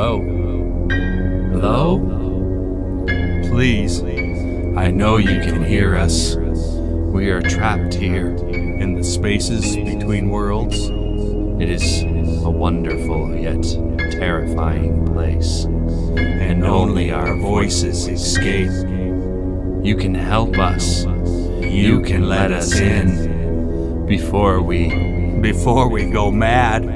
Hello? Hello? Please, I know you can hear us. We are trapped here in the spaces between worlds. It is a wonderful yet terrifying place, and only our voices escape. You can help us. You can let us in before we go mad.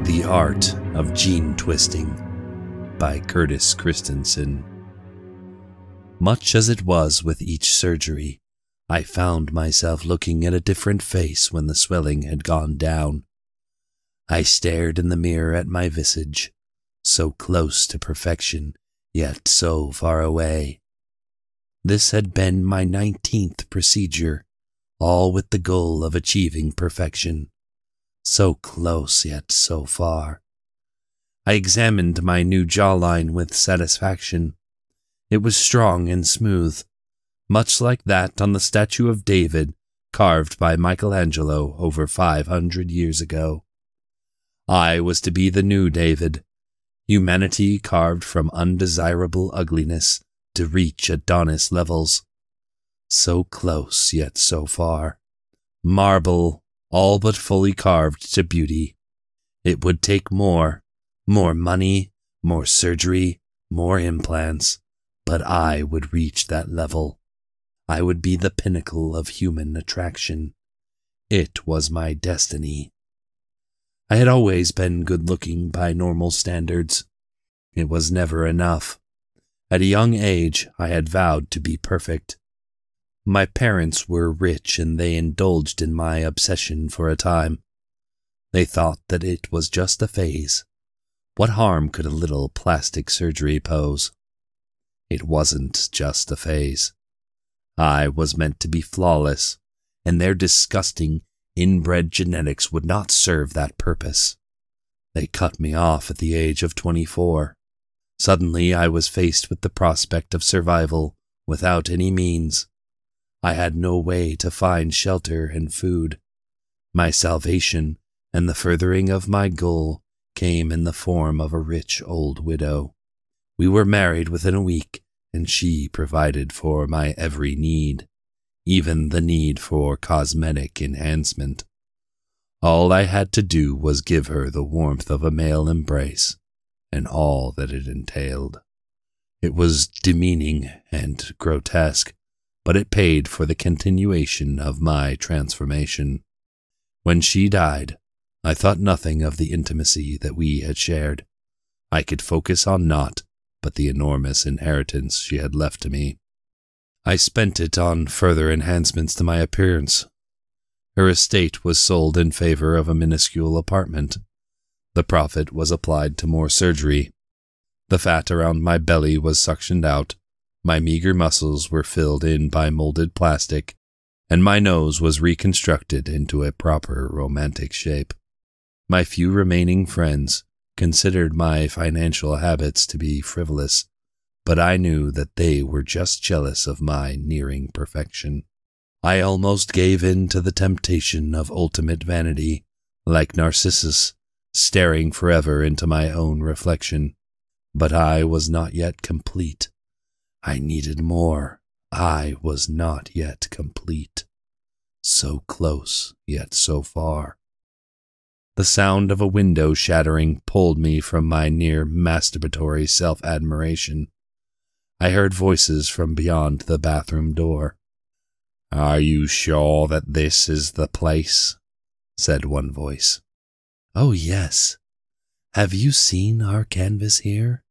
The Art of Gene Twisting by Curtiss Christensen. Much as it was with each surgery, I found myself looking at a different face when the swelling had gone down. I stared in the mirror at my visage, so close to perfection, yet so far away. This had been my 19th procedure, all with the goal of achieving perfection. So close yet so far. I examined my new jawline with satisfaction. It was strong and smooth, much like that on the statue of David carved by Michelangelo over 500 years ago. I was to be the new David, humanity carved from undesirable ugliness to reach Adonis levels. So close yet so far. Marble, all but fully carved to beauty. It would take more money, more surgery, more implants, but I would reach that level. I would be the pinnacle of human attraction. It was my destiny. I had always been good-looking by normal standards. It was never enough. At a young age, I had vowed to be perfect. My parents were rich and they indulged in my obsession for a time. They thought that it was just a phase. What harm could a little plastic surgery pose? It wasn't just a phase. I was meant to be flawless, and their disgusting, inbred genetics would not serve that purpose. They cut me off at the age of 24. Suddenly I was faced with the prospect of survival without any means. I had no way to find shelter and food. My salvation and the furthering of my goal came in the form of a rich old widow. We were married within a week, and she provided for my every need, even the need for cosmetic enhancement. All I had to do was give her the warmth of a male embrace, and all that it entailed. It was demeaning and grotesque, but it paid for the continuation of my transformation. When she died, I thought nothing of the intimacy that we had shared. I could focus on naught but the enormous inheritance she had left to me. I spent it on further enhancements to my appearance. Her estate was sold in favor of a minuscule apartment. The profit was applied to more surgery. The fat around my belly was suctioned out. My meager muscles were filled in by molded plastic, and my nose was reconstructed into a proper romantic shape. My few remaining friends considered my financial habits to be frivolous, but I knew that they were just jealous of my nearing perfection. I almost gave in to the temptation of ultimate vanity, like Narcissus, staring forever into my own reflection. But I was not yet complete. I needed more. I was not yet complete. So close, yet so far. The sound of a window shattering pulled me from my near masturbatory self-admiration. I heard voices from beyond the bathroom door. "Are you sure that this is the place?" said one voice. "Oh, yes. Have you seen our canvas here?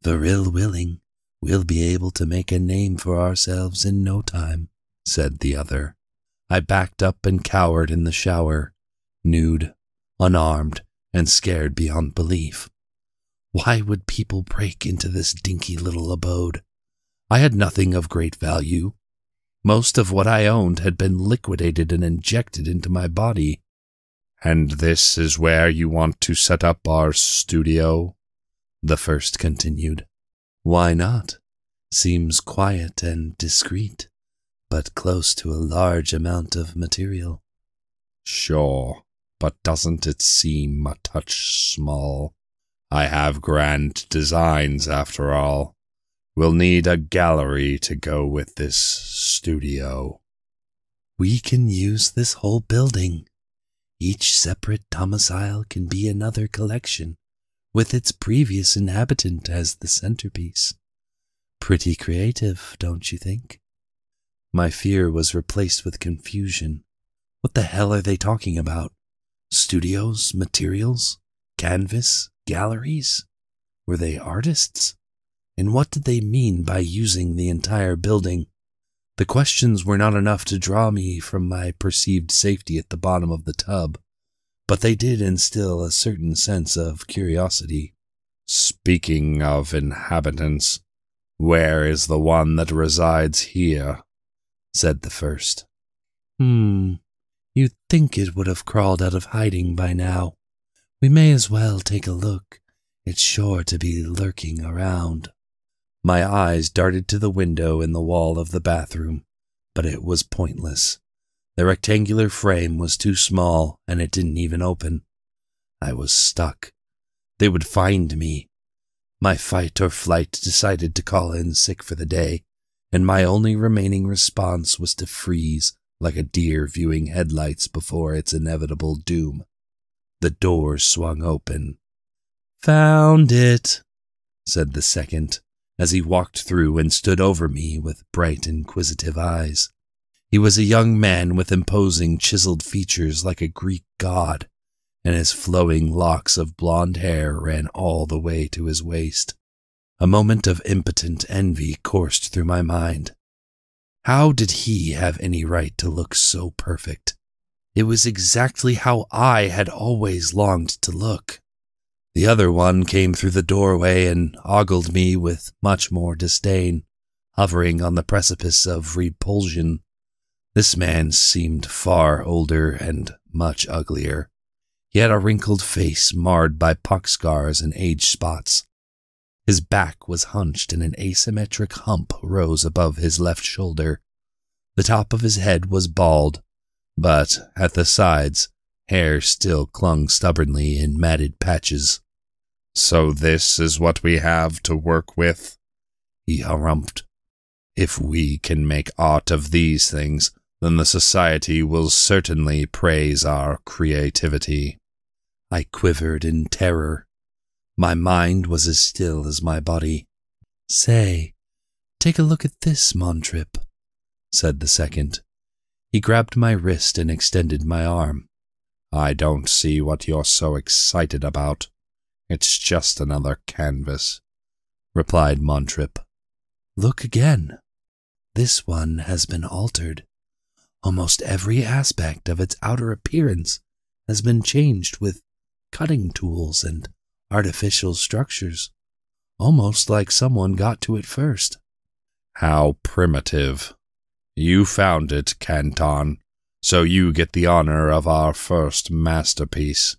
Viril willing, we'll be able to make a name for ourselves in no time," said the other. I backed up and cowered in the shower, nude, unarmed, and scared beyond belief. Why would people break into this dinky little abode? I had nothing of great value. Most of what I owned had been liquidated and injected into my body. "And this is where you want to set up our studio?" the first continued. "Why not? Seems quiet and discreet, but close to a large amount of material." "Sure, but doesn't it seem a touch small? I have grand designs after all. We'll need a gallery to go with this studio." "We can use this whole building. Each separate domicile can be another collection, with its previous inhabitant as the centerpiece. Pretty creative, don't you think?" My fear was replaced with confusion. What the hell are they talking about? Studios, materials, canvas, galleries? Were they artists? And what did they mean by using the entire building? The questions were not enough to draw me from my perceived safety at the bottom of the tub, but they did instill a certain sense of curiosity. "Speaking of inhabitants, where is the one that resides here?" said the first. You'd think it would have crawled out of hiding by now. We may as well take a look. It's sure to be lurking around." My eyes darted to the window in the wall of the bathroom, but it was pointless. The rectangular frame was too small, and it didn't even open. I was stuck. They would find me. My fight or flight decided to call in sick for the day, and my only remaining response was to freeze like a deer viewing headlights before its inevitable doom. The door swung open. "Found it," said the second, as he walked through and stood over me with bright, inquisitive eyes. He was a young man with imposing chiseled features like a Greek god, and his flowing locks of blonde hair ran all the way to his waist. A moment of impotent envy coursed through my mind. How did he have any right to look so perfect? It was exactly how I had always longed to look. The other one came through the doorway and ogled me with much more disdain, hovering on the precipice of repulsion. This man seemed far older and much uglier. He had a wrinkled face marred by pock scars and age spots. His back was hunched and an asymmetric hump rose above his left shoulder. The top of his head was bald, but at the sides, hair still clung stubbornly in matted patches. "So this is what we have to work with?" he harumphed. "If we can make art of these things, then the society will certainly praise our creativity." I quivered in terror. My mind was as still as my body. "Say, take a look at this, Montrip," said the second. He grabbed my wrist and extended my arm. "I don't see what you're so excited about. It's just another canvas," replied Montrip. "Look again. This one has been altered. Almost every aspect of its outer appearance has been changed with cutting tools and artificial structures, almost like someone got to it first." "How primitive. You found it, Canton, so you get the honor of our first masterpiece.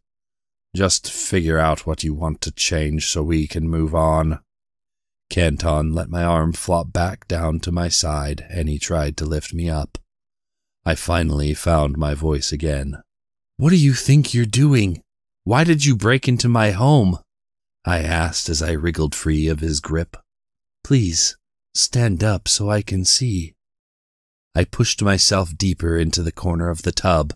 Just figure out what you want to change so we can move on." Canton let my arm flop back down to my side, and he tried to lift me up. I finally found my voice again. "What do you think you're doing? Why did you break into my home?" I asked as I wriggled free of his grip. "Please, stand up so I can see." I pushed myself deeper into the corner of the tub,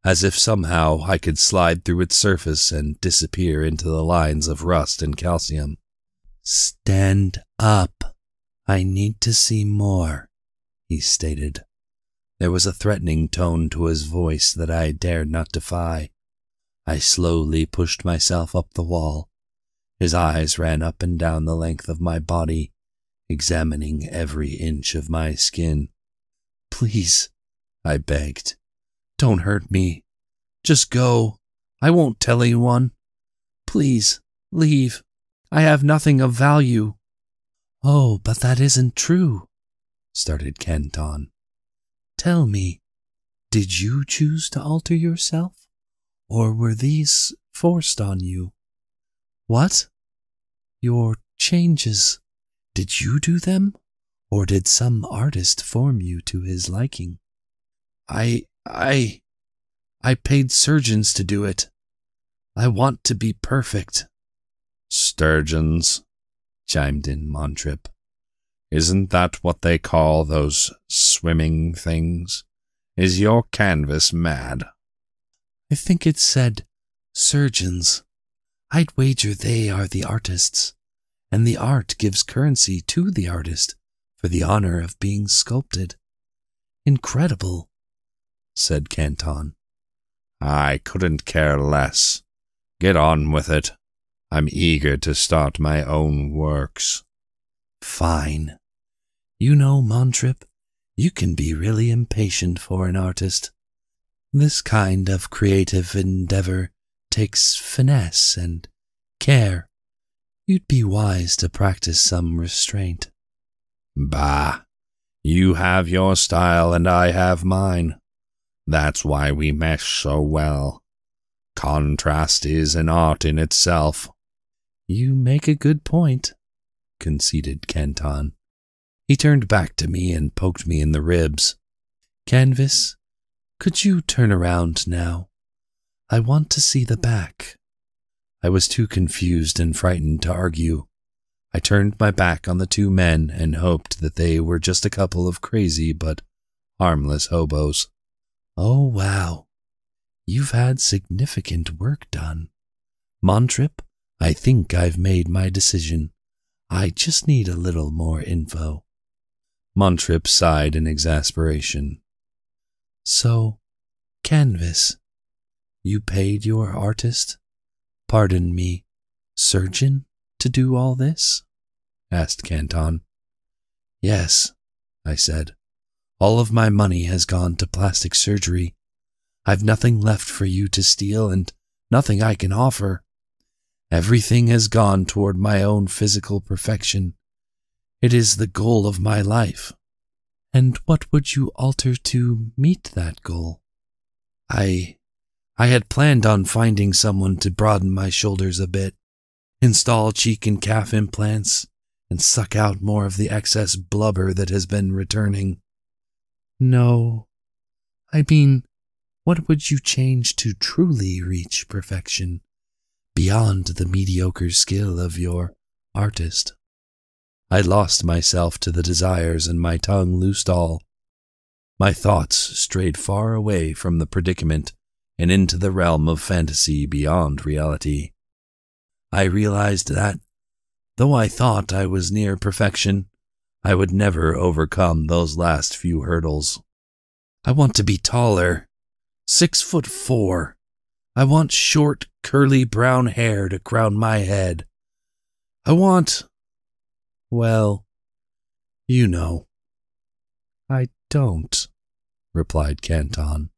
as if somehow I could slide through its surface and disappear into the lines of rust and calcium. "Stand up. I need to see more," he stated. There was a threatening tone to his voice that I dared not defy. I slowly pushed myself up the wall. His eyes ran up and down the length of my body, examining every inch of my skin. "Please," I begged. "Don't hurt me. Just go. I won't tell anyone. Please, leave. I have nothing of value." "Oh, but that isn't true," started Kenton. "Tell me, did you choose to alter yourself, or were these forced on you? What? Your changes, did you do them, or did some artist form you to his liking?" I paid surgeons to do it. I want to be perfect." "Sturgeons," chimed in Montrip. "Isn't that what they call those swimming things? Is your canvas mad?" "I think it said surgeons. I'd wager they are the artists, and the art gives currency to the artist for the honor of being sculpted. Incredible," said Kenton. "I couldn't care less. Get on with it. I'm eager to start my own works." "Fine. You know, Montrip, you can be really impatient for an artist. This kind of creative endeavor takes finesse and care. You'd be wise to practice some restraint." "Bah, you have your style and I have mine. That's why we mesh so well. Contrast is an art in itself." "You make a good point," conceded Kenton. He turned back to me and poked me in the ribs. "Canvas, could you turn around now? I want to see the back." I was too confused and frightened to argue. I turned my back on the two men and hoped that they were just a couple of crazy but harmless hobos. "Oh, wow. You've had significant work done. Montrip, I think I've made my decision. I just need a little more info." Montrip sighed in exasperation. "So, Canvas, you paid your artist, pardon me, surgeon, to do all this?" asked Kenton. "Yes," I said. "All of my money has gone to plastic surgery. I've nothing left for you to steal and nothing I can offer. Everything has gone toward my own physical perfection. It is the goal of my life." "And what would you alter to meet that goal?" I had planned on finding someone to broaden my shoulders a bit, install cheek and calf implants, and suck out more of the excess blubber that has been returning." "No, I mean, what would you change to truly reach perfection, beyond the mediocre skill of your artist?" I lost myself to the desires and my tongue loosed all. My thoughts strayed far away from the predicament and into the realm of fantasy beyond reality. I realized that, though I thought I was near perfection, I would never overcome those last few hurdles. I want to be taller, 6'4". I want short, curly brown hair to crown my head. I want, well, you know." "I don't," replied Kenton.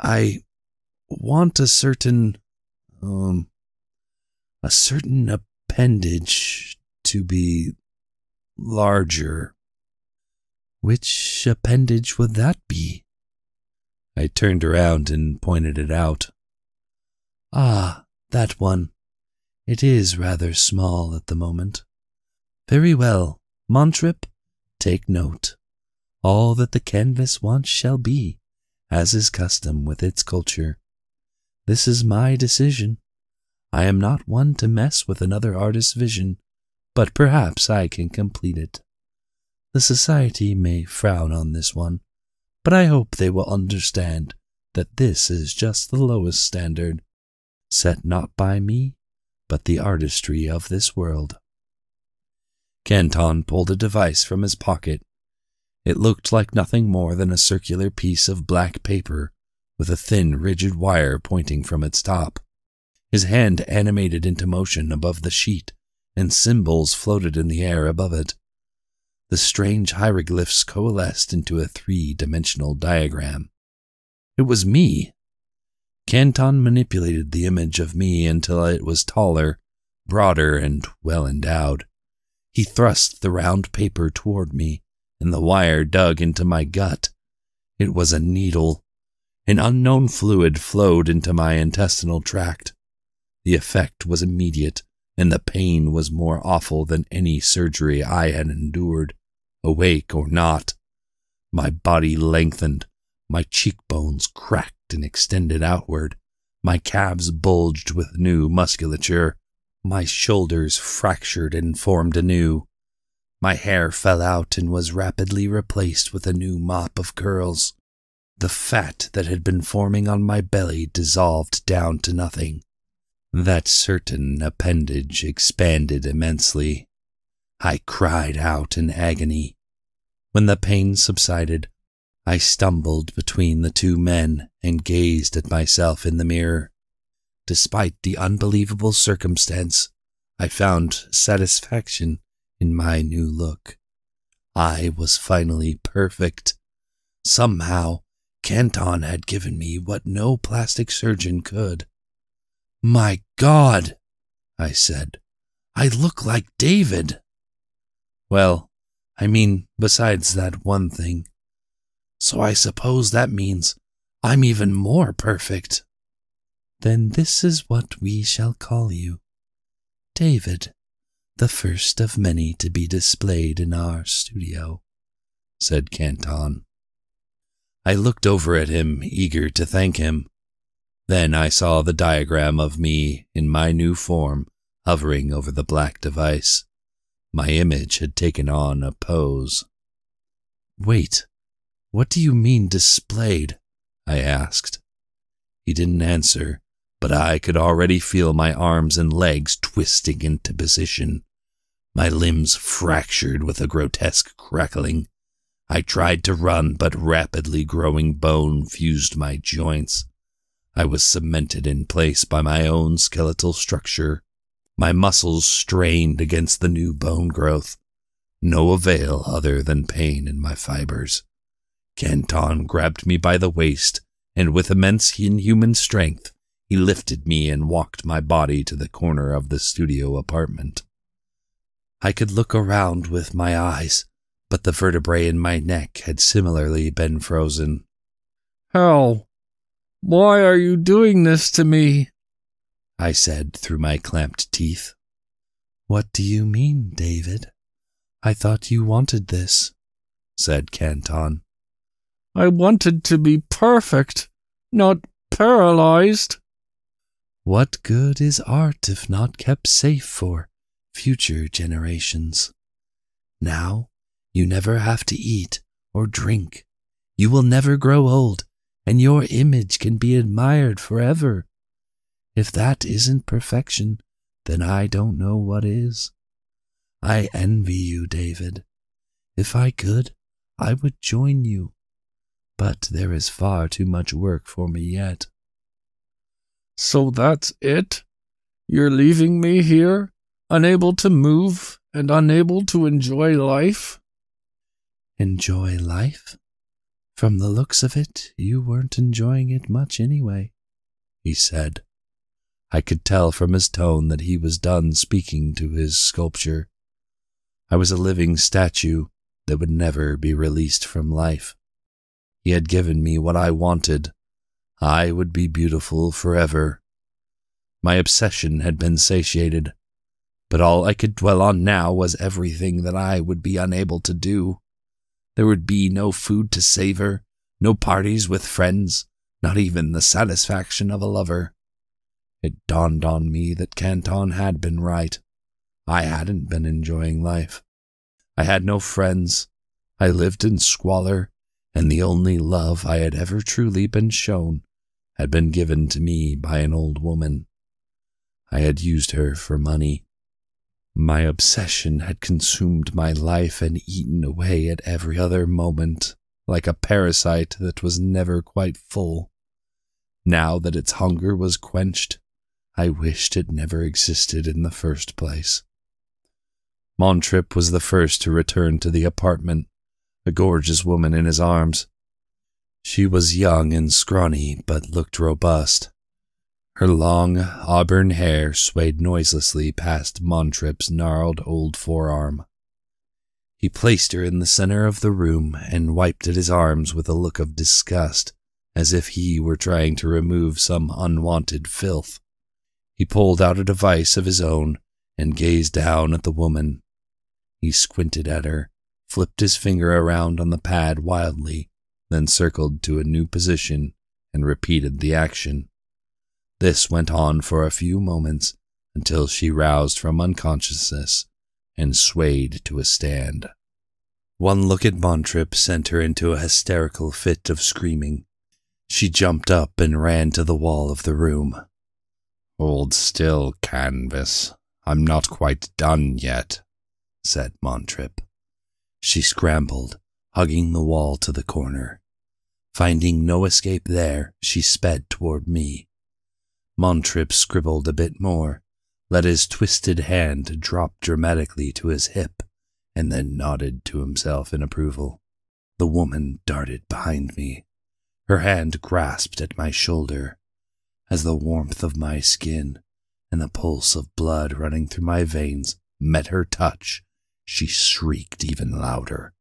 "I want a certain appendage to be larger." "Which appendage would that be?" I turned around and pointed it out. "Ah, that one. It is rather small at the moment. Very well, Montrip, take note. All that the canvas wants shall be, as is custom with its culture. This is my decision. I am not one to mess with another artist's vision, but perhaps I can complete it. The society may frown on this one, but I hope they will understand that this is just the lowest standard, set not by me, but the artistry of this world." Kenton pulled a device from his pocket. It looked like nothing more than a circular piece of black paper with a thin, rigid wire pointing from its top. His hand animated into motion above the sheet, and symbols floated in the air above it. the strange hieroglyphs coalesced into a 3-dimensional diagram. It was me. Canton manipulated the image of me until it was taller, broader, and well-endowed. He thrust the round paper toward me, and the wire dug into my gut. It was a needle. An unknown fluid flowed into my intestinal tract. The effect was immediate, and the pain was more awful than any surgery I had endured, awake or not. My body lengthened, my cheekbones cracked and extended outward, my calves bulged with new musculature, my shoulders fractured and formed anew. My hair fell out and was rapidly replaced with a new mop of curls. The fat that had been forming on my belly dissolved down to nothing. That certain appendage expanded immensely. I cried out in agony. When the pain subsided, I stumbled between the two men and gazed at myself in the mirror. Despite the unbelievable circumstance, I found satisfaction in my new look. I was finally perfect. Somehow, Canton had given me what no plastic surgeon could. "My God," I said, "I look like David." "Well, I mean, besides that one thing. So I suppose that means I'm even more perfect." "Then this is what we shall call you. David, the first of many to be displayed in our studio," said Canton. I looked over at him, eager to thank him. Then I saw the diagram of me in my new form hovering over the black device. My image had taken on a pose. "Wait, what do you mean displayed?" I asked. He didn't answer, but I could already feel my arms and legs twisting into position. My limbs fractured with a grotesque crackling. I tried to run, but rapidly growing bone fused my joints. I was cemented in place by my own skeletal structure. My muscles strained against the new bone growth. No avail other than pain in my fibers. Canton grabbed me by the waist, and with immense inhuman strength, he lifted me and walked my body to the corner of the studio apartment. I could look around with my eyes, but the vertebrae in my neck had similarly been frozen. "Hell, why are you doing this to me?" I said through my clamped teeth. "What do you mean, David? I thought you wanted this," said Canton. "I wanted to be perfect, not paralyzed." "What good is art if not kept safe for future generations? Now, you never have to eat or drink. You will never grow old, and your image can be admired forever. If that isn't perfection, then I don't know what is. I envy you, David. If I could, I would join you. But there is far too much work for me yet." "So that's it? You're leaving me here, unable to move and unable to enjoy life?" "Enjoy life? From the looks of it, you weren't enjoying it much anyway," he said. I could tell from his tone that he was done speaking to his sculpture. I was a living statue that would never be released from life. He had given me what I wanted. I would be beautiful forever. My obsession had been satiated, but all I could dwell on now was everything that I would be unable to do. There would be no food to savor, no parties with friends, not even the satisfaction of a lover. It dawned on me that Canton had been right. I hadn't been enjoying life. I had no friends. I lived in squalor, and the only love I had ever truly been shown had been given to me by an old woman. I had used her for money. My obsession had consumed my life and eaten away at every other moment, like a parasite that was never quite full. Now that its hunger was quenched, I wished it never existed in the first place. Montrip was the first to return to the apartment, a gorgeous woman in his arms. She was young and scrawny, but looked robust. Her long, auburn hair swayed noiselessly past Montrip's gnarled old forearm. He placed her in the center of the room and wiped at his arms with a look of disgust, as if he were trying to remove some unwanted filth. He pulled out a device of his own and gazed down at the woman. He squinted at her, flipped his finger around on the pad wildly, then circled to a new position and repeated the action. This went on for a few moments until she roused from unconsciousness and swayed to a stand. One look at Montrip sent her into a hysterical fit of screaming. She jumped up and ran to the wall of the room. "Hold still, Canvas. I'm not quite done yet," said Montrip. She scrambled, hugging the wall to the corner. Finding no escape there, she sped toward me. Montrip scribbled a bit more, let his twisted hand drop dramatically to his hip, and then nodded to himself in approval. The woman darted behind me. Her hand grasped at my shoulder. As the warmth of my skin and the pulse of blood running through my veins met her touch, she shrieked even louder.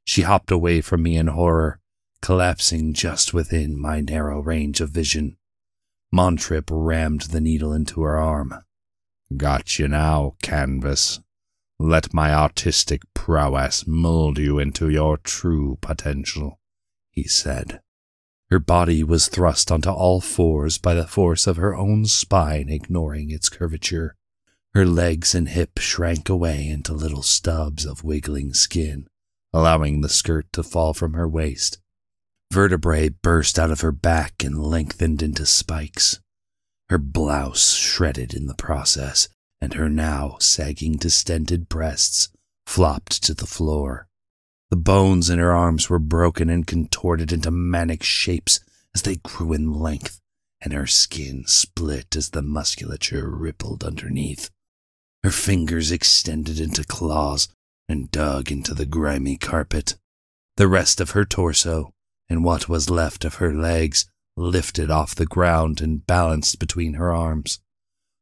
She hopped away from me in horror, collapsing just within my narrow range of vision. Montrip rammed the needle into her arm. "Got you now, Canvas. Let my artistic prowess mold you into your true potential," he said. Her body was thrust onto all fours by the force of her own spine ignoring its curvature. Her legs and hip shrank away into little stubs of wiggling skin, allowing the skirt to fall from her waist. Vertebrae burst out of her back and lengthened into spikes. Her blouse shredded in the process, and her now sagging distended breasts flopped to the floor. The bones in her arms were broken and contorted into manic shapes as they grew in length, and her skin split as the musculature rippled underneath. Her fingers extended into claws and dug into the grimy carpet. The rest of her torso, and what was left of her legs, lifted off the ground and balanced between her arms.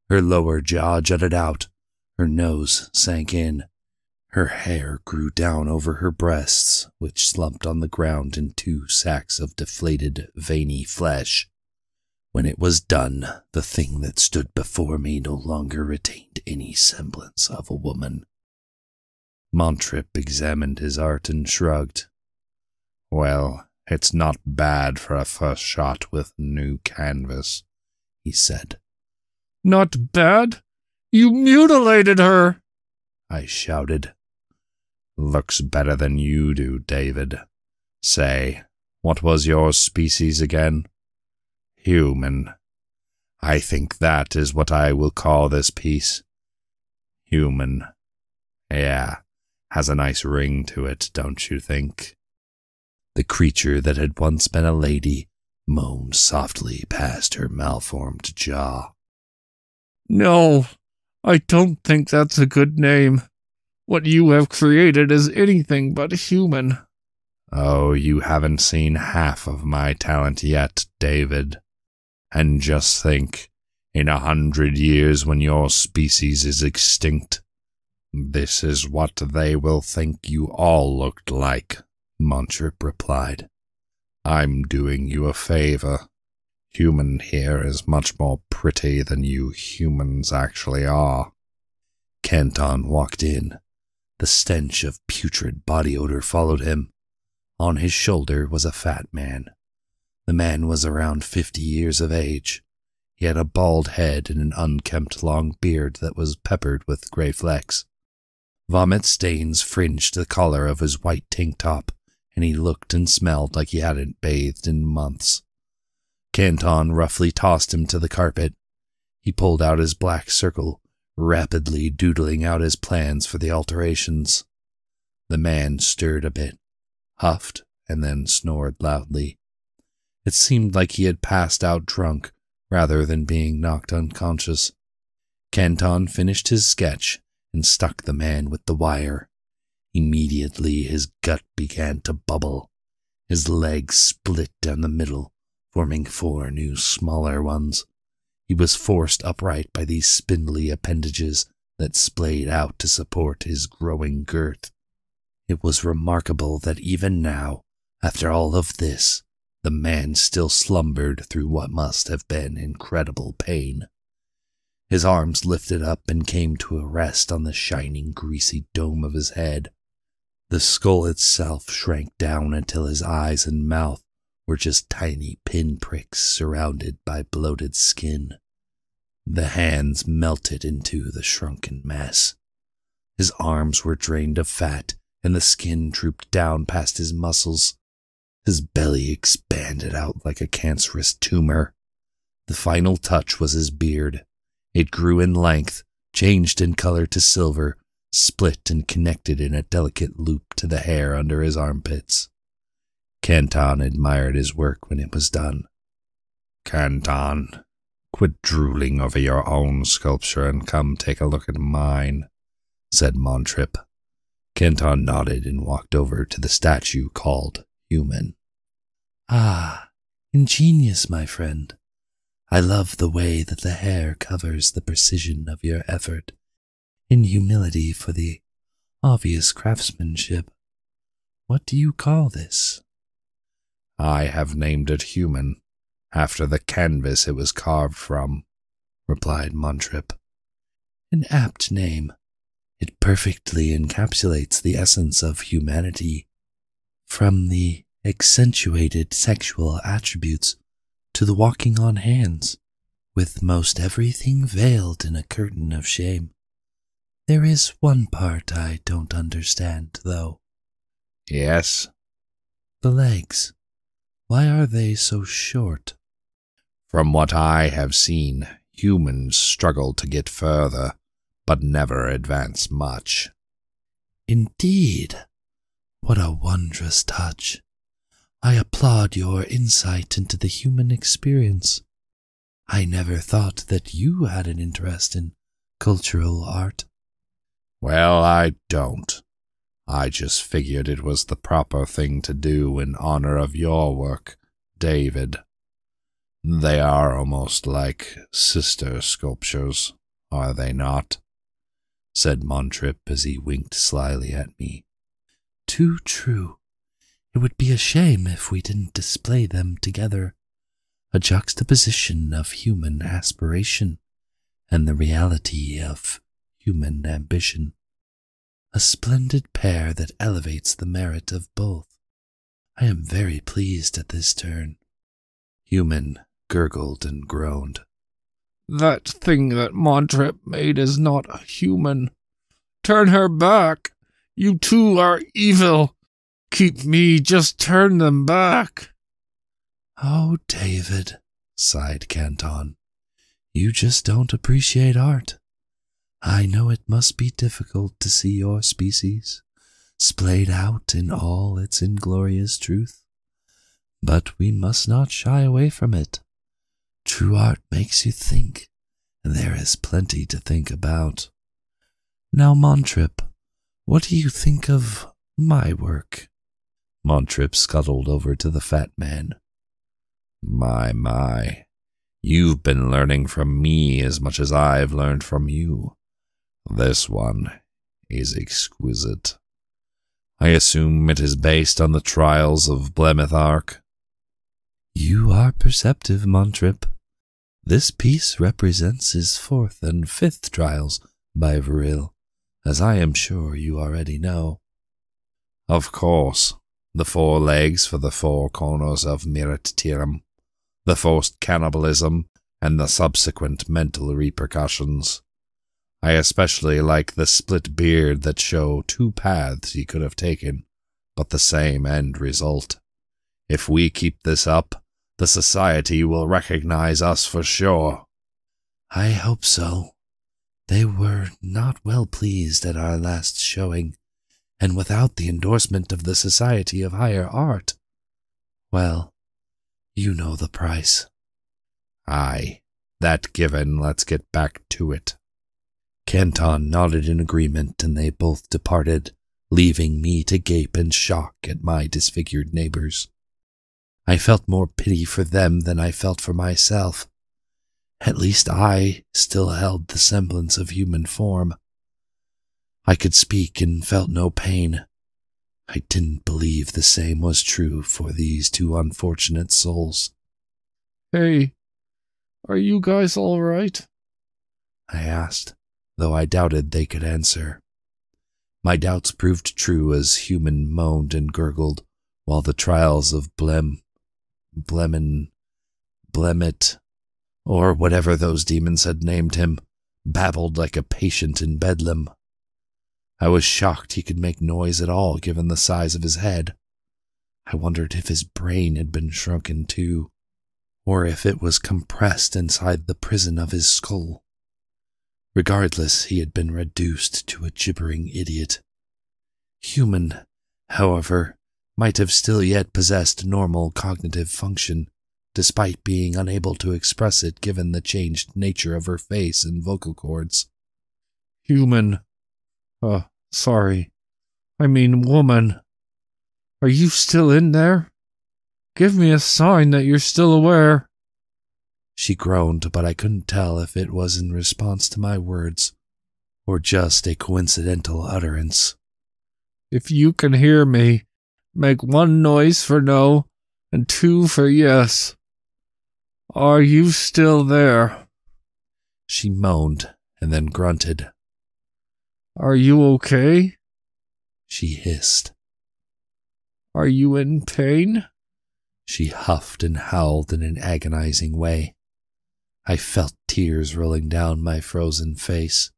Her lower jaw jutted out, her nose sank in. Her hair grew down over her breasts, which slumped on the ground in two sacks of deflated, veiny flesh. When it was done, the thing that stood before me no longer retained any semblance of a woman. Montrip examined his art and shrugged. "Well, it's not bad for a first shot with new canvas," he said. "Not bad? You mutilated her!" I shouted. "Looks better than you do, David. Say, what was your species again?" "Human. I think that is what I will call this piece. Human. Yeah, has a nice ring to it, don't you think?" The creature that had once been a lady moaned softly past her malformed jaw. "No, I don't think that's a good name. What you have created is anything but human." "Oh, you haven't seen half of my talent yet, David. And just think, in 100 years when your species is extinct, this is what they will think you all looked like," Montrip replied. "I'm doing you a favor. Human here is much more pretty than you humans actually are." Canton walked in. The stench of putrid body odor followed him. On his shoulder was a fat man. The man was around 50 years of age. He had a bald head and an unkempt long beard that was peppered with gray flecks. Vomit stains fringed the collar of his white tank top, and he looked and smelled like he hadn't bathed in months. Canton roughly tossed him to the carpet. He pulled out his black circle, rapidly doodling out his plans for the alterations. The man stirred a bit, huffed, and then snored loudly. It seemed like he had passed out drunk, rather than being knocked unconscious. Canton finished his sketch and stuck the man with the wire. Immediately his gut began to bubble. His legs split down the middle, forming 4 new smaller ones. He was forced upright by these spindly appendages that splayed out to support his growing girth. It was remarkable that even now, after all of this, the man still slumbered through what must have been incredible pain. His arms lifted up and came to a rest on the shining, greasy dome of his head. The skull itself shrank down until his eyes and mouth were just tiny pinpricks surrounded by bloated skin. The hands melted into the shrunken mass. His arms were drained of fat, and the skin drooped down past his muscles. His belly expanded out like a cancerous tumor. The final touch was his beard. It grew in length, changed in color to silver, split and connected in a delicate loop to the hair under his armpits. Canton admired his work when it was done. Canton, quit drooling over your own sculpture and come take a look at mine, said Montrip. Canton nodded and walked over to the statue called Human. Ah, ingenious, my friend. I love the way that the hair covers the precision of your effort, in humility for the obvious craftsmanship. What do you call this? I have named it Human, after the canvas it was carved from, replied Montrip. An apt name. It perfectly encapsulates the essence of humanity, from the accentuated sexual attributes to the walking on hands, with most everything veiled in a curtain of shame. There is one part I don't understand, though. Yes? The legs. Why are they so short? From what I have seen, humans struggle to get further, but never advance much. Indeed. What a wondrous touch. I applaud your insight into the human experience. I never thought that you had an interest in cultural art. Well, I don't. I just figured it was the proper thing to do in honor of your work, David. They are almost like sister sculptures, are they not? Said Montrip as he winked slyly at me. Too true. It would be a shame if we didn't display them together. A juxtaposition of human aspiration and the reality of human ambition. A splendid pair that elevates the merit of both. I am very pleased at this turn. Human gurgled and groaned. That thing that Montrip made is not human. Turn her back. You two are evil. Keep me, just turn them back. Oh, David, sighed Canton. You just don't appreciate art. I know it must be difficult to see your species splayed out in all its inglorious truth, but we must not shy away from it. True art makes you think, and there is plenty to think about. Now, Montrip, what do you think of my work? Montrip scuttled over to the fat man. My. You've been learning from me as much as I've learned from you. This one is exquisite. I assume it is based on the trials of Blemeth Ark. You are perceptive, Montrip. This piece represents his 4th and 5th trials by Viril, as I am sure you already know. Of course, the 4 legs for the 4 corners of Mirat Tiram, the forced cannibalism, and the subsequent mental repercussions. I especially like the split beard that show 2 paths he could have taken, but the same end result. If we keep this up, the society will recognize us for sure. I hope so. They were not well pleased at our last showing, and without the endorsement of the Society of Higher Art, well, you know the price. Aye, that given, let's get back to it. Canton nodded in agreement, and they both departed, leaving me to gape in shock at my disfigured neighbors. I felt more pity for them than I felt for myself. At least I still held the semblance of human form. I could speak and felt no pain. I didn't believe the same was true for these two unfortunate souls. Hey, are you guys all right? I asked, though I doubted they could answer. My doubts proved true as Human moaned and gurgled, while the trials of Blemit, or whatever those demons had named him, babbled like a patient in Bedlam. I was shocked he could make noise at all given the size of his head. I wondered if his brain had been shrunken too, or if it was compressed inside the prison of his skull. Regardless, he had been reduced to a gibbering idiot. Human, however, might have still yet possessed normal cognitive function, despite being unable to express it given the changed nature of her face and vocal cords. Human. Sorry. I mean woman. Are you still in there? Give me a sign that you're still aware. She groaned, but I couldn't tell if it was in response to my words, or just a coincidental utterance. If you can hear me, make 1 noise for no, and 2 for yes. Are you still there? She moaned, and then grunted. Are you okay? She hissed. Are you in pain? She huffed and howled in an agonizing way. I felt tears rolling down my frozen face.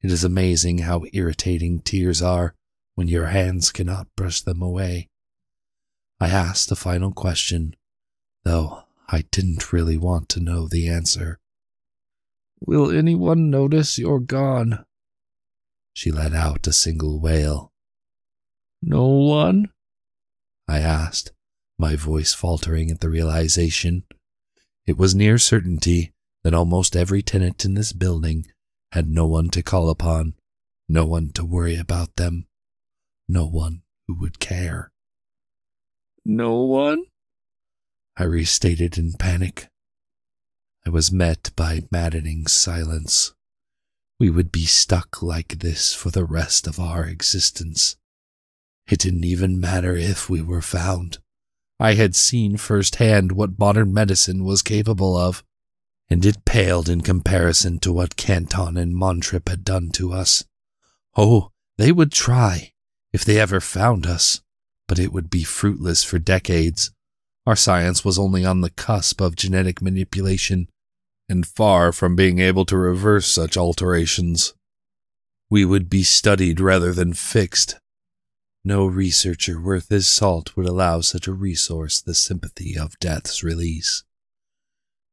It is amazing how irritating tears are when your hands cannot brush them away. I asked a final question, though I didn't really want to know the answer. Will anyone notice you're gone? She let out a single wail. No one? I asked, my voice faltering at the realization. It was near certainty that almost every tenant in this building had no one to call upon, no one to worry about them, no one who would care. No one? I restated in panic. I was met by maddening silence. We would be stuck like this for the rest of our existence. It didn't even matter if we were found. I had seen firsthand what modern medicine was capable of, and it paled in comparison to what Canton and Montrip had done to us. Oh, they would try, if they ever found us, but it would be fruitless for decades. Our science was only on the cusp of genetic manipulation, and far from being able to reverse such alterations. We would be studied rather than fixed. No researcher worth his salt would allow such a resource the sympathy of death's release.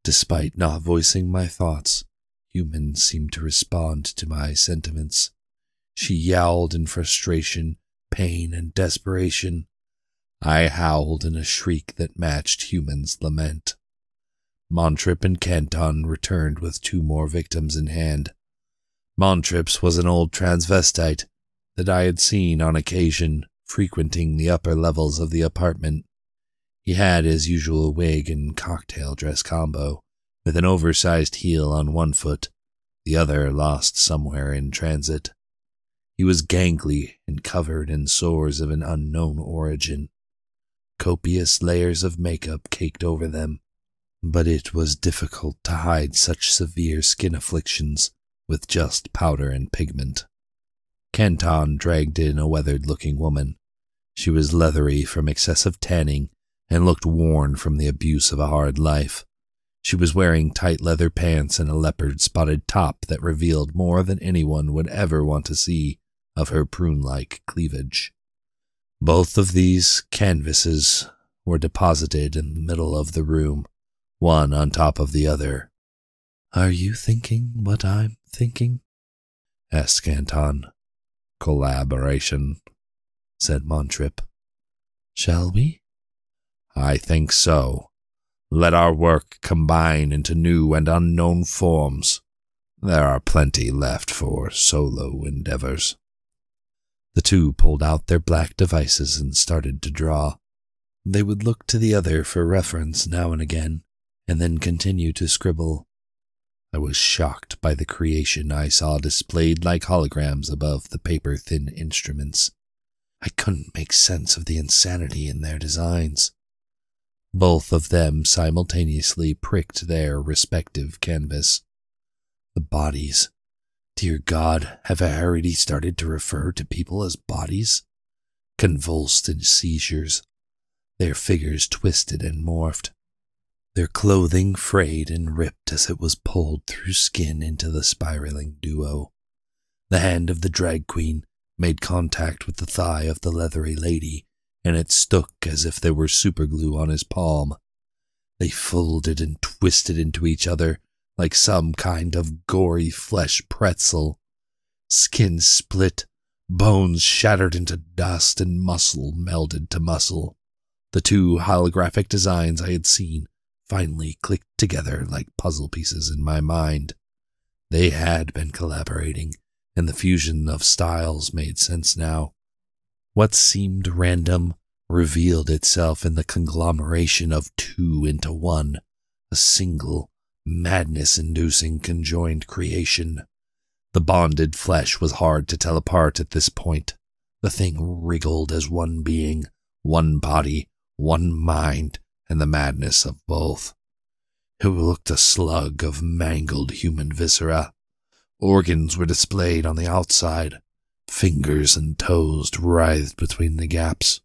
Despite not voicing my thoughts, Human seemed to respond to my sentiments. She yowled in frustration, pain, and desperation. I howled in a shriek that matched Human's lament. Montrip and Canton returned with 2 more victims in hand. Montrip's was an old transvestite that I had seen on occasion frequenting the upper levels of the apartment. He had his usual wig and cocktail dress combo, with an oversized heel on one foot, the other lost somewhere in transit. He was gangly and covered in sores of an unknown origin. Copious layers of makeup caked over them, but it was difficult to hide such severe skin afflictions with just powder and pigment. Canton dragged in a weathered-looking woman. She was leathery from excessive tanning and looked worn from the abuse of a hard life. She was wearing tight leather pants and a leopard-spotted top that revealed more than anyone would ever want to see of her prune-like cleavage. Both of these canvases were deposited in the middle of the room, one on top of the other. "Are you thinking what I'm thinking?" asked Canton. "Collaboration," said Montrip. "Shall we?" "I think so. Let our work combine into new and unknown forms. There are plenty left for solo endeavors. The two pulled out their black devices and started to draw. They would look to the other for reference now and again, and then continue to scribble. I was shocked by the creation I saw displayed like holograms above the paper-thin instruments. I couldn't make sense of the insanity in their designs. Both of them simultaneously pricked their respective canvas. The bodies. Dear God, have I already started to refer to people as bodies? Convulsed in seizures. Their figures twisted and morphed. Their clothing frayed and ripped as it was pulled through skin into the spiraling duo. The hand of the drag queen made contact with the thigh of the leathery lady, and it stuck as if there were superglue on his palm. They folded and twisted into each other like some kind of gory flesh pretzel. Skin split, bones shattered into dust, and muscle melded to muscle. The two holographic designs I had seen finally clicked together like puzzle pieces in my mind. They had been collaborating, and the fusion of styles made sense now. What seemed random revealed itself in the conglomeration of two into one, a single, madness-inducing conjoined creation. The bonded flesh was hard to tell apart at this point. The thing wriggled as one being, one body, one mind, and the madness of both. It looked a slug of mangled human viscera. Organs were displayed on the outside. Fingers and toes writhed between the gaps.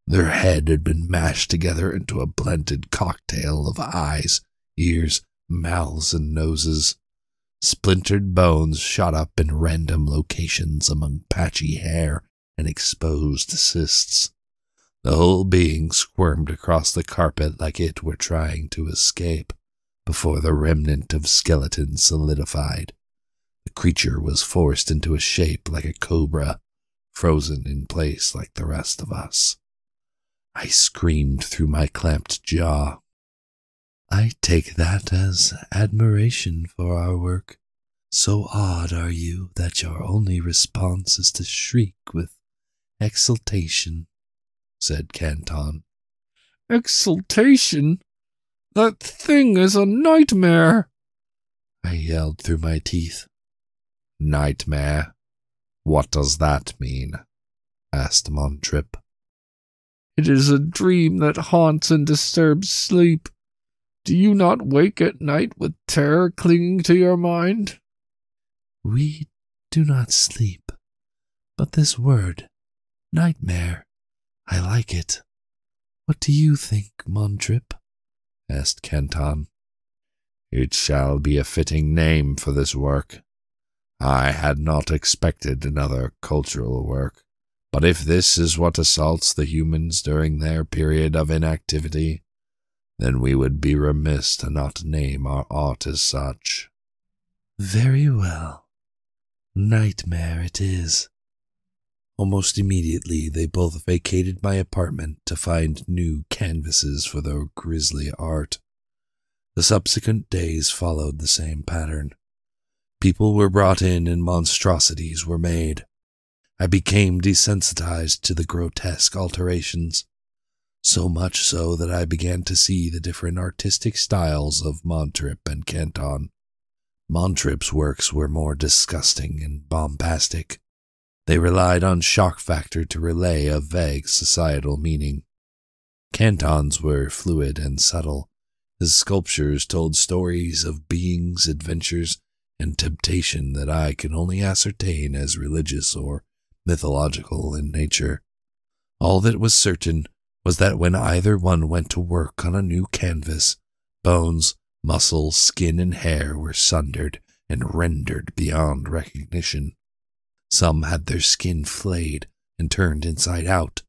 Their head had been mashed together into a blended cocktail of eyes, ears, mouths, and noses. Splintered bones shot up in random locations among patchy hair and exposed cysts. The whole being squirmed across the carpet like it were trying to escape before the remnant of skeleton solidified. The creature was forced into a shape like a cobra, frozen in place like the rest of us. I screamed through my clamped jaw. I take that as admiration for our work. So odd are you that your only response is to shriek with exultation, said Canton. Exultation? That thing is a nightmare, I yelled through my teeth. Nightmare? What does that mean? Asked Montrip. It is a dream that haunts and disturbs sleep. Do you not wake at night with terror clinging to your mind? We do not sleep, but this word, nightmare, I like it. What do you think, Montrip? Asked Canton. It shall be a fitting name for this work. I had not expected another cultural work, but if this is what assaults the humans during their period of inactivity, then we would be remiss to not name our art as such. Very well. Nightmare it is. Almost immediately, they both vacated my apartment to find new canvases for their grisly art. The subsequent days followed the same pattern. People were brought in and monstrosities were made. I became desensitized to the grotesque alterations, so much so that I began to see the different artistic styles of Montrip and Canton. Montrip's works were more disgusting and bombastic. They relied on shock factor to relay a vague societal meaning. Canton's were fluid and subtle. His sculptures told stories of beings, adventures, and temptation that I can only ascertain as religious or mythological in nature. All that was certain was that when either one went to work on a new canvas, bones, muscle, skin, and hair were sundered and rendered beyond recognition. Some had their skin flayed and turned inside out.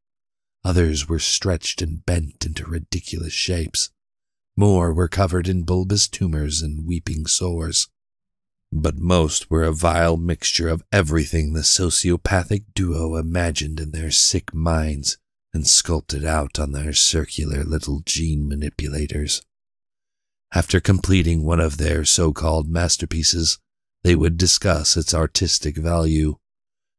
Others were stretched and bent into ridiculous shapes. More were covered in bulbous tumors and weeping sores. But most were a vile mixture of everything the sociopathic duo imagined in their sick minds and sculpted out on their circular little gene manipulators. After completing one of their so-called masterpieces, They would discuss its artistic value.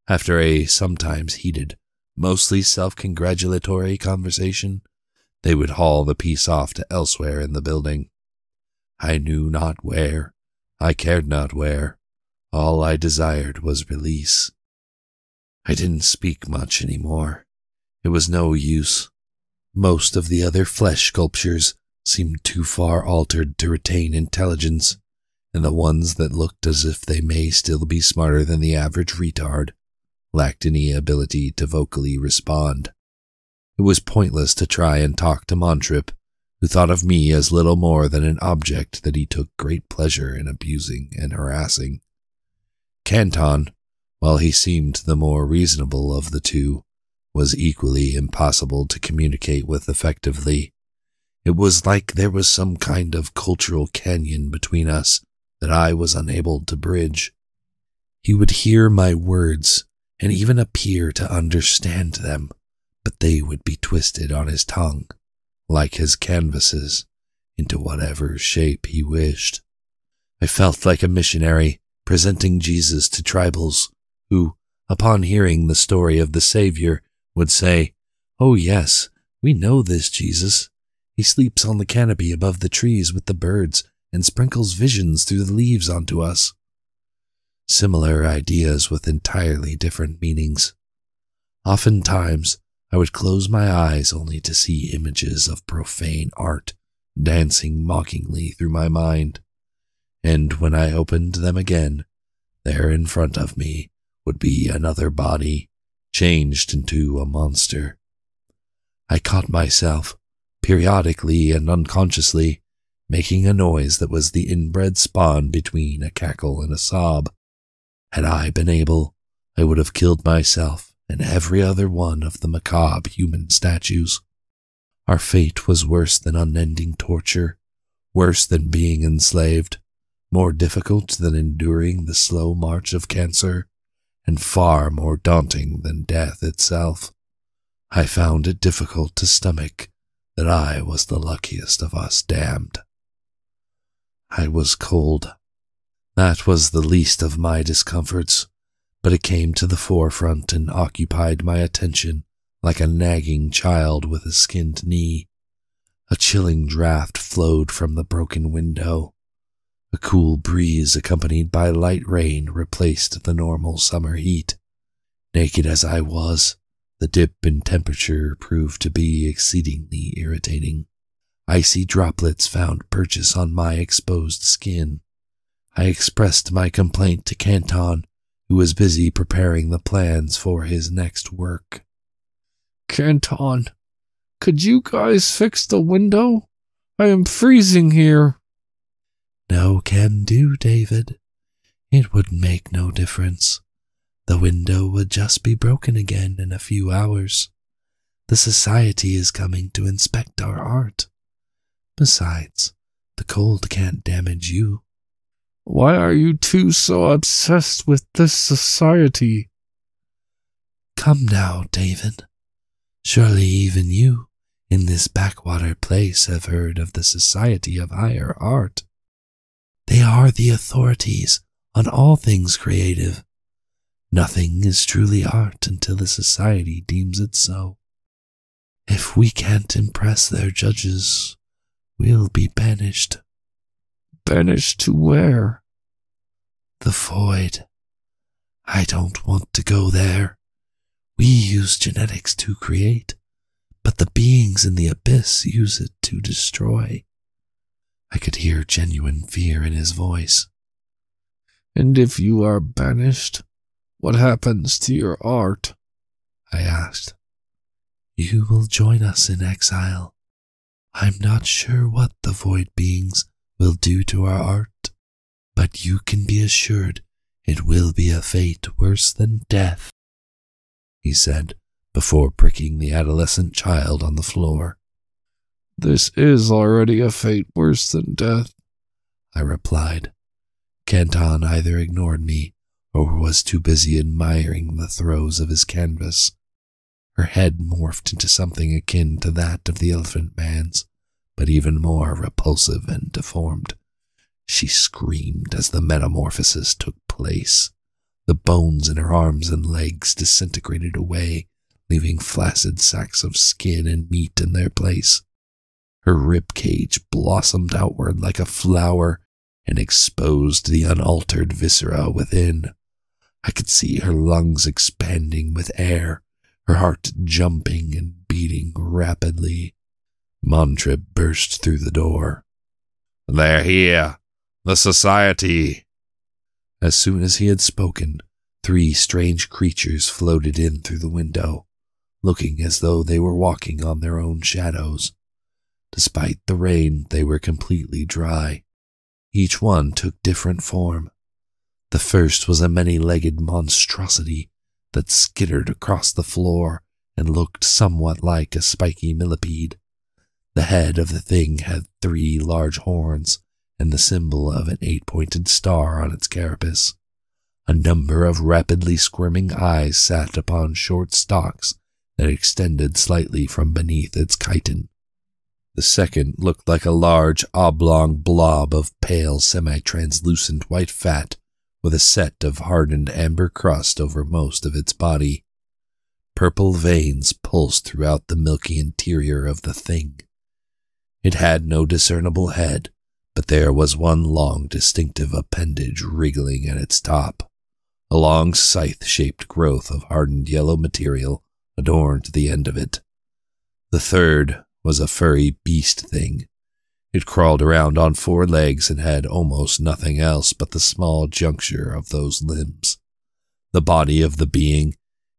After a sometimes heated, mostly self-congratulatory conversation, they would haul the piece off to elsewhere in the building. I knew not where, I cared not where. All I desired was release. I didn't speak much anymore. It was no use. Most of the other flesh sculptures seemed too far altered to retain intelligence, and the ones that looked as if they may still be smarter than the average retard lacked any ability to vocally respond. It was pointless to try and talk to Montrip, who thought of me as little more than an object that he took great pleasure in abusing and harassing. Canton, while he seemed the more reasonable of the two, was equally impossible to communicate with effectively. It was like there was some kind of cultural canyon between us that I was unable to bridge. He would hear my words and even appear to understand them, but they would be twisted on his tongue, like his canvases, into whatever shape he wished. I felt like a missionary presenting Jesus to tribals who, upon hearing the story of the Savior, would say, "Oh yes, we know this Jesus. He sleeps on the canopy above the trees with the birds and sprinkles visions through the leaves onto us." Similar ideas with entirely different meanings. Oftentimes, I would close my eyes only to see images of profane art dancing mockingly through my mind, and when I opened them again, there in front of me would be another body, changed into a monster. I caught myself, periodically and unconsciously, making a noise that was the inbred spawn between a cackle and a sob. Had I been able, I would have killed myself and every other one of the macabre human statues. Our fate was worse than unending torture, worse than being enslaved, more difficult than enduring the slow march of cancer, and far more daunting than death itself. I found it difficult to stomach that I was the luckiest of us damned. I was cold. That was the least of my discomforts, but it came to the forefront and occupied my attention like a nagging child with a skinned knee. A chilling draught flowed from the broken window. A cool breeze accompanied by light rain replaced the normal summer heat. Naked as I was, the dip in temperature proved to be exceedingly irritating. Icy droplets found purchase on my exposed skin. I expressed my complaint to Canton, who was busy preparing the plans for his next work. "Canton, could you guys fix the window? I am freezing here." "No can do, David. It would make no difference. The window would just be broken again in a few hours. The society is coming to inspect our art. Besides, the cold can't damage you." "Why are you two so obsessed with this society?" "Come now, David. Surely even you, in this backwater place, have heard of the Society of Higher Art. They are the authorities on all things creative. Nothing is truly art until the society deems it so. If we can't impress their judges, we'll be banished." "Banished to where?" "The void. I don't want to go there. We use genetics to create, but the beings in the abyss use it to destroy." I could hear genuine fear in his voice. "And if you are banished, what happens to your art?" I asked. "You will join us in exile. I'm not sure what the void beings will do to our art, but you can be assured it will be a fate worse than death," he said, before pricking the adolescent child on the floor. "This is already a fate worse than death," I replied. Canton either ignored me or was too busy admiring the throws of his canvas. Her head morphed into something akin to that of the Elephant Man's, but even more repulsive and deformed. She screamed as the metamorphosis took place. The bones in her arms and legs disintegrated away, leaving flaccid sacks of skin and meat in their place. Her rib cage blossomed outward like a flower and exposed the unaltered viscera within. I could see her lungs expanding with air, her heart jumping and beating rapidly. Montrip burst through the door. "They're here! The Society!" As soon as he had spoken, 3 strange creatures floated in through the window, looking as though they were walking on their own shadows. Despite the rain, they were completely dry. Each one took different form. The first was a many-legged monstrosity that skittered across the floor and looked somewhat like a spiky millipede. The head of the thing had 3 large horns and the symbol of an 8-pointed star on its carapace. A number of rapidly squirming eyes sat upon short stalks that extended slightly from beneath its chitin. The second looked like a large oblong blob of pale semi-translucent white fat with a set of hardened amber crust over most of its body. Purple veins pulsed throughout the milky interior of the thing. It had no discernible head, but there was one long distinctive appendage wriggling at its top. A long scythe-shaped growth of hardened yellow material adorned the end of it. The third was a furry beast thing. It crawled around on 4 legs and had almost nothing else but the small juncture of those limbs. The body of the being,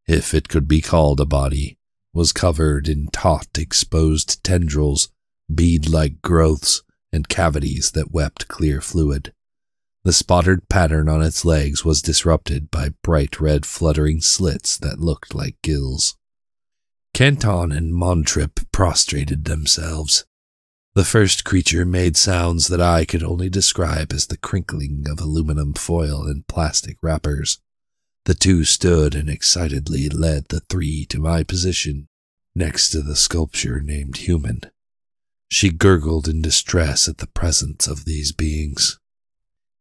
if it could be called a body, was covered in taut, exposed tendrils, bead-like growths, and cavities that wept clear fluid. The spotted pattern on its legs was disrupted by bright red fluttering slits that looked like gills. Canton and Montrip prostrated themselves. The first creature made sounds that I could only describe as the crinkling of aluminum foil in plastic wrappers. The 2 stood and excitedly led the 3 to my position, next to the sculpture named Human. She gurgled in distress at the presence of these beings.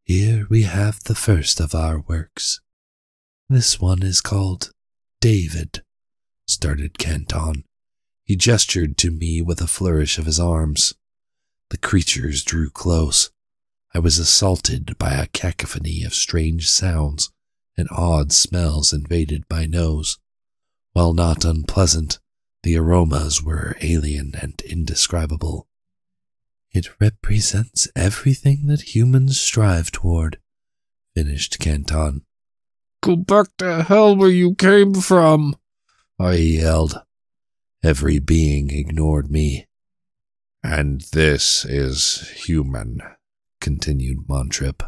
"Here we have the first of our works. This one is called David," started Canton. He gestured to me with a flourish of his arms. The creatures drew close. I was assaulted by a cacophony of strange sounds and odd smells invaded my nose. While not unpleasant, the aromas were alien and indescribable. "It represents everything that humans strive toward," finished Canton. "Go back to hell where you came from," I yelled. Every being ignored me. "And this is Human," continued Montrip.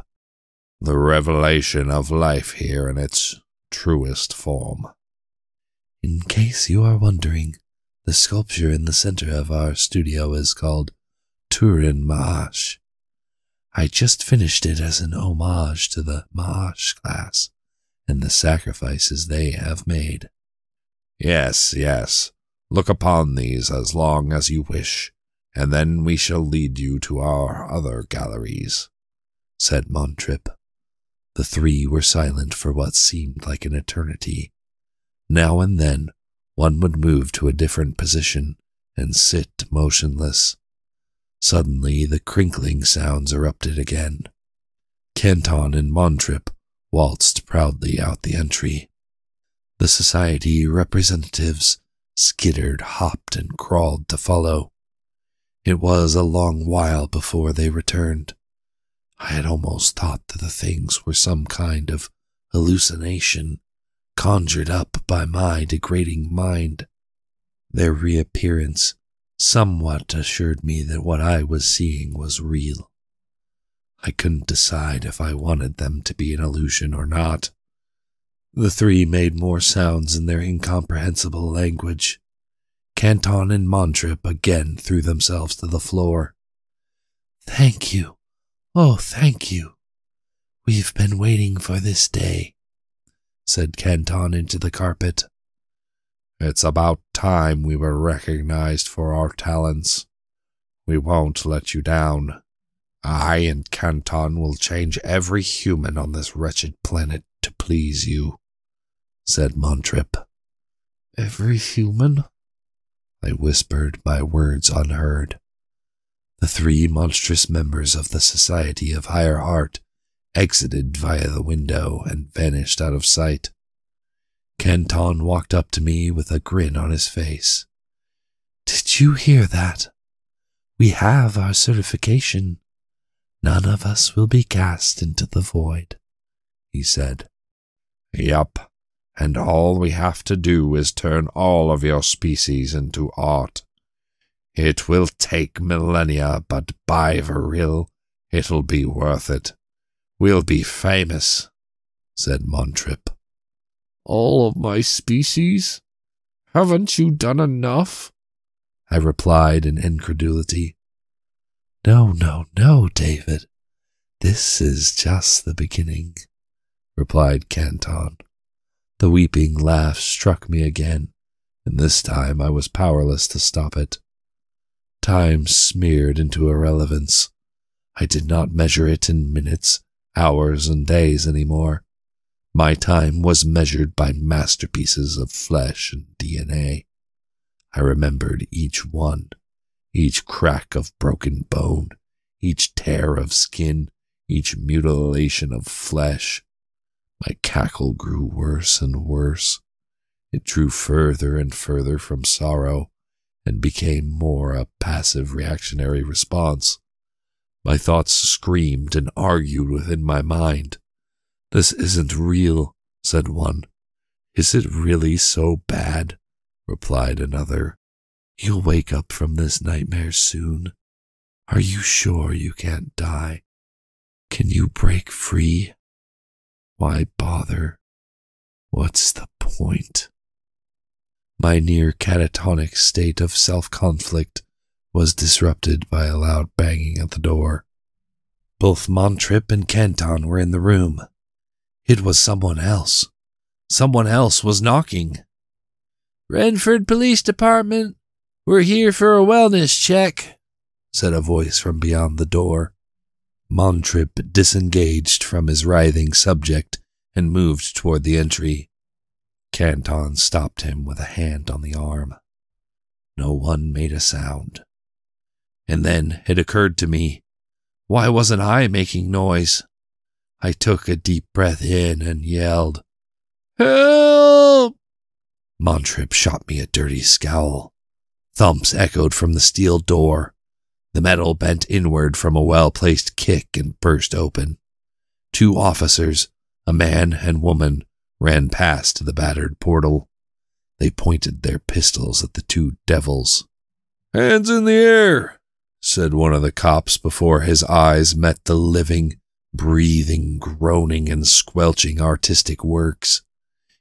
"The revelation of life here in its truest form." In case you are wondering, the sculpture in the center of our studio is called Turin Maash. I just finished it as an homage to the Maash class and the sacrifices they have made. "Yes, yes. Look upon these as long as you wish, and then we shall lead you to our other galleries," said Montrip. The 3 were silent for what seemed like an eternity. Now and then, one would move to a different position and sit motionless. Suddenly, the crinkling sounds erupted again. Canton and Montrip waltzed proudly out the entry. The Society representatives skittered, hopped, and crawled to follow. It was a long while before they returned. I had almost thought that the things were some kind of hallucination conjured up by my degrading mind. Their reappearance somewhat assured me that what I was seeing was real. I couldn't decide if I wanted them to be an illusion or not. The 3 made more sounds in their incomprehensible language. Canton and Montrip again threw themselves to the floor. "Thank you. Oh, thank you. We've been waiting for this day," said Canton into the carpet. "It's about time we were recognized for our talents. We won't let you down. I and Canton will change every human on this wretched planet to please you, said Montrip. Every human? I whispered, my words unheard. The 3 monstrous members of the Society of Higher Art exited via the window and vanished out of sight. Canton walked up to me with a grin on his face. Did you hear that? We have our certification. None of us will be cast into the void, he said. Yup, and all we have to do is turn all of your species into art. It will take millennia, but by Viril, it'll be worth it. We'll be famous, said Montrip. All of my species? Haven't you done enough? I replied in incredulity. No, David. This is just the beginning, replied Canton. The weeping laugh struck me again, and this time I was powerless to stop it. Time smeared into irrelevance. I did not measure it in minutes, hours, and days anymore. My time was measured by masterpieces of flesh and DNA. I remembered each one, each crack of broken bone, each tear of skin, each mutilation of flesh. My cackle grew worse and worse. It drew further and further from sorrow, and became more a passive reactionary response. My thoughts screamed and argued within my mind. This isn't real, said one. Is it really so bad? Replied another. You'll wake up from this nightmare soon. Are you sure you can't die? Can you break free? Why bother? What's the point? My near catatonic state of self-conflict was disrupted by a loud banging at the door. Both Montrip and Canton were in the room. It was someone else. Someone else was knocking. Renford Police Department, we're here for a wellness check, said a voice from beyond the door. Montrip disengaged from his writhing subject and moved toward the entry. Canton stopped him with a hand on the arm. No one made a sound. And then it occurred to me, why wasn't I making noise? I took a deep breath in and yelled, Help! Montrip shot me a dirty scowl. Thumps echoed from the steel door. The metal bent inward from a well-placed kick and burst open. 2 officers, a man and woman, ran past the battered portal. They pointed their pistols at the 2 devils. Hands in the air, said one of the cops before his eyes met the living, breathing, groaning, and squelching artistic works.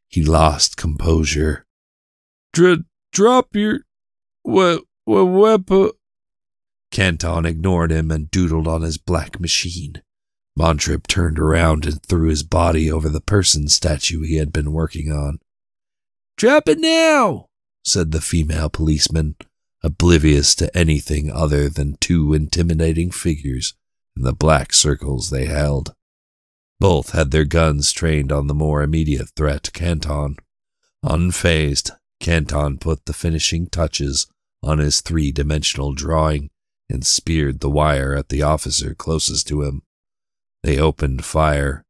He lost composure. Drop your weapon. Canton ignored him and doodled on his black machine. Montrip turned around and threw his body over the person statue he had been working on. Drop it now, said the female policeman, oblivious to anything other than 2 intimidating figures in the black circles they held. Both had their guns trained on the more immediate threat, Canton. Unfazed, Canton put the finishing touches on his 3-dimensional drawing and speared the wire at the officer closest to him. They opened fire.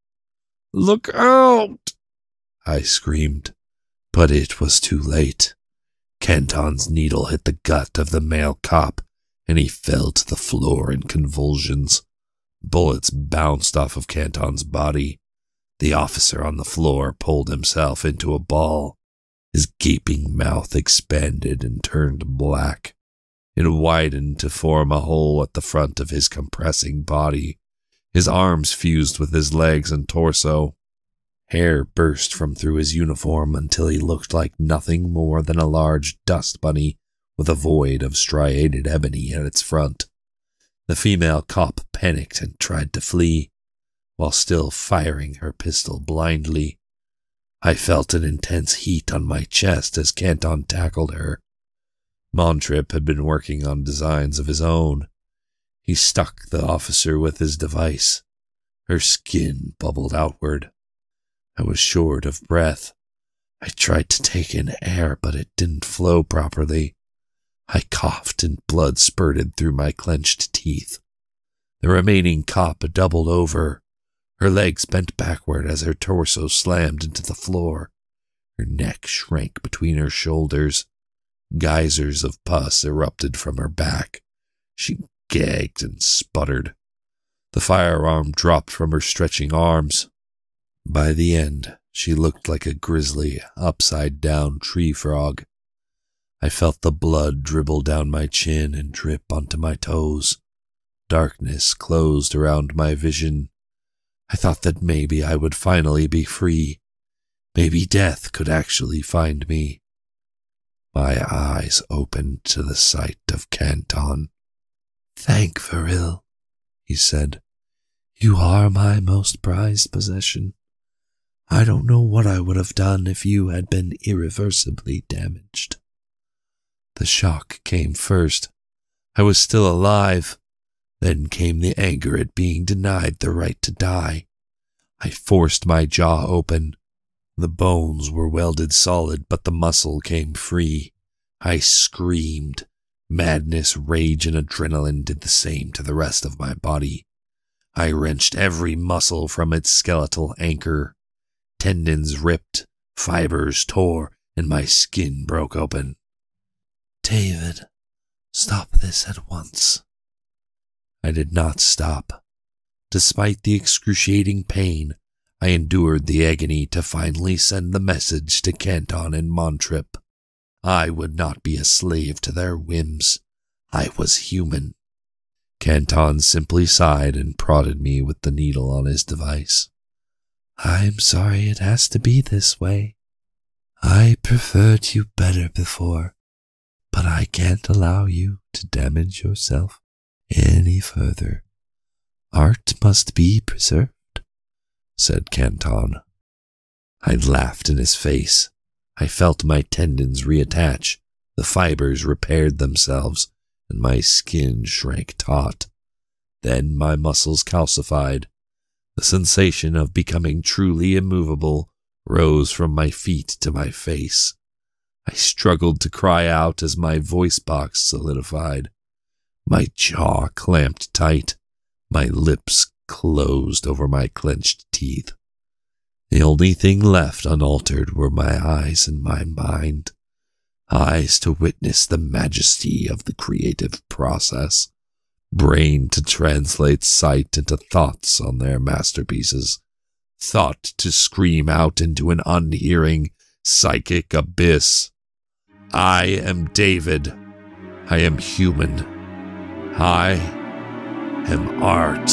Look out! I screamed, but it was too late. Canton's needle hit the gut of the male cop, and he fell to the floor in convulsions. Bullets bounced off of Canton's body. The officer on the floor pulled himself into a ball. His gaping mouth expanded and turned black. It widened to form a hole at the front of his compressing body. His arms fused with his legs and torso. Hair burst from through his uniform until he looked like nothing more than a large dust bunny with a void of striated ebony at its front. The female cop panicked and tried to flee, while still firing her pistol blindly. I felt an intense heat on my chest as Canton tackled her. Montrip had been working on designs of his own. He stuck the officer with his device. Her skin bubbled outward. I was short of breath. I tried to take in air, but it didn't flow properly. I coughed and blood spurted through my clenched teeth. The remaining cop doubled over. Her legs bent backward as her torso slammed into the floor. Her neck shrank between her shoulders. Geysers of pus erupted from her back. She gagged and sputtered. The firearm dropped from her stretching arms. By the end, she looked like a grisly, upside-down tree frog. I felt the blood dribble down my chin and drip onto my toes. Darkness closed around my vision. I thought that maybe I would finally be free. Maybe death could actually find me. My eyes opened to the sight of Canton. "Thank Viril," he said. "You are my most prized possession. I don't know what I would have done if you had been irreversibly damaged." The shock came first. I was still alive. Then came the anger at being denied the right to die. I forced my jaw open. The bones were welded solid, but the muscle came free. I screamed. Madness, rage, and adrenaline did the same to the rest of my body. I wrenched every muscle from its skeletal anchor. Tendons ripped, fibers tore, and my skin broke open. "David, stop this at once." I did not stop. Despite the excruciating pain, I endured the agony to finally send the message to Canton and Montrip. I would not be a slave to their whims. I was human. Canton simply sighed and prodded me with the needle on his device. "I'm sorry it has to be this way. I preferred you better before, but I can't allow you to damage yourself any further. Art must be preserved," said Canton. I laughed in his face. I felt my tendons reattach, the fibers repaired themselves, and my skin shrank taut. Then my muscles calcified. The sensation of becoming truly immovable rose from my feet to my face. I struggled to cry out as my voice box solidified. My jaw clamped tight. My lips closed over my clenched teeth. The only thing left unaltered were my eyes and my mind. Eyes to witness the majesty of the creative process. Brain to translate sight into thoughts on their masterpieces. Thought to scream out into an unhearing psychic abyss. I am David. I am human. I am art.